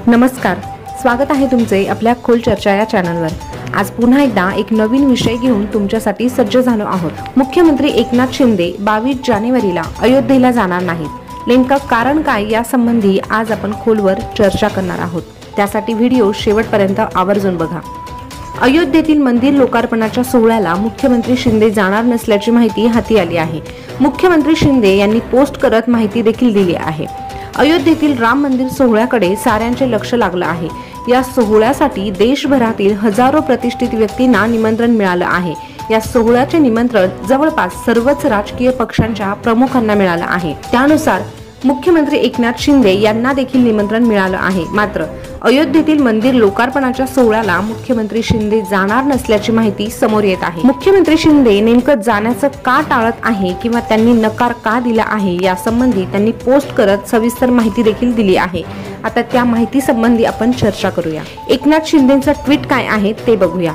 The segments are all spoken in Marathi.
नमस्कार, स्वागत आहे तुमचे आपल्या खोल चर्चा या चॅनलवर। आज पुन्हा एकदा एक नवीन विषय घेऊन तुमच्यासाठी सज्ज झालो आहोत। मुख्यमंत्री एकनाथ शिंदे 22 जानेवारीला अयोध्येला जाणार नाहीत। नेमका कारण काय यासंबंधी आज आपण खोलवर चर्चा करणार आहोत। त्यासाठी व्हिडिओ शेवटपर्यंत आवर्जून बघा। अयोध्येतील मंदिर लोकार्पणाच्या सोहळ्याला मुख्यमंत्री शिंदे जाणार नसल्याची माहिती हाती आली आहे। मुख्यमंत्री शिंदे यांनी पोस्ट करत माहिती देखील दिली आहे। अयोध्येतील राम मंदिर सोहळ्याकडे साऱ्यांचे लक्ष लागलं आहे। या सोहळ्यासाठी देशभरातील हजारो प्रतिष्ठित व्यक्तींना निमंत्रण मिळालं आहे। या सोहळ्याचे निमंत्रण जवळपास सर्वच राजकीय पक्षांच्या प्रमुखांना मिळालं आहे। त्यानुसार मुख्यमंत्री एकनाथ शिंदे यांना देखील निमंत्रण मिळालं आहे। मात्र अयोध्येतील मंदिर लोकार्पणाच्या सोहळ्याला मुख्यमंत्री शिंदे जाणार नसल्याची माहिती समोर येत आहे। मुख्यमंत्री शिंदे नेमकं जाण्याचं का टाळत आहे किंवा त्यांनी नकार का दिला आहे यासंबंधी त्यांनी पोस्ट करत सविस्तर माहिती देखील दिली आहे। आता त्या माहिती संबंधी आपण चर्चा करूया। एकनाथ शिंदेंचं ट्विट काय आहे ते बघूया।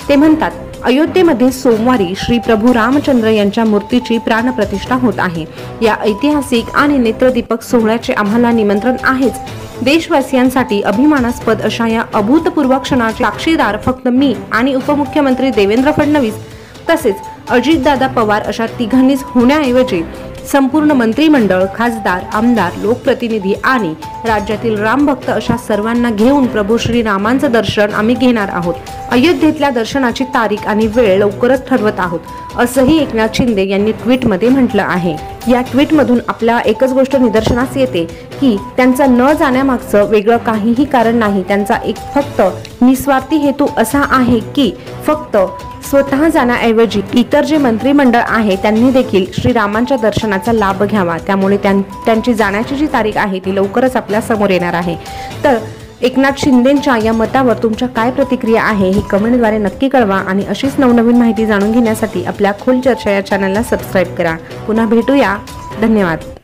ते म्हणतात, अयोध्येमध्ये सोमवारी श्री प्रभू रामचंद्र यांच्या मूर्तीची प्राणप्रतिष्ठा होत आहे। या ऐतिहासिक आणि नेत्रदीपक सोहळ्याचे आम्हाला निमंत्रण आहेच। देशवासियांसाठी अभिमानास्पद अशा या अभूतपूर्व क्षणाचे साक्षीदार फक्त मी आणि उपमुख्यमंत्री देवेंद्र फडणवीस तसेच अजितदादा पवार अशा तिघांनीच होण्याऐवजी संपूर्ण मंत्रिमंडळ, खासदार, आमदार, लोकप्रतिनिधी आणि राज्यातील रामभक्त अशा सर्वांना घेऊन प्रभू श्री रामांचं दर्शन आम्ही घेणार आहोत। अयोध्येतल्या दर्शनाची तारीख आणि वेळ लवकरच ठरवत आहोत, असंही एकनाथ शिंदे यांनी ट्विटमध्ये म्हटलं आहे। या ट्विटमधून आपल्याला एकच गोष्ट निदर्शनास येते की त्यांचा न जाण्यामागचं वेगळं काहीही कारण नाही। त्यांचा एक फक्त निस्वार्थी हेतू असा आहे की फक्त स्वतः जाण्याऐवजी इतर जे मंत्रिमंडळ आहे त्यांनी देखील श्रीरामांच्या दर्शनाचा लाभ घ्यावा। त्यामुळे त्यांची जाण्याची जी तारीख आहे ती लवकरच आपल्या समोर येणार आहे। तर एकनाथ शिंदेंच्या या मतावर तुमच्या काय प्रतिक्रिया आहे ही कमेंटद्वारे नक्की कळवा आणि अशीच नवनवीन माहिती जाणून घेण्यासाठी आपल्या खोल चर्चा या चॅनलला सबस्क्राईब करा। पुन्हा भेटूया, धन्यवाद।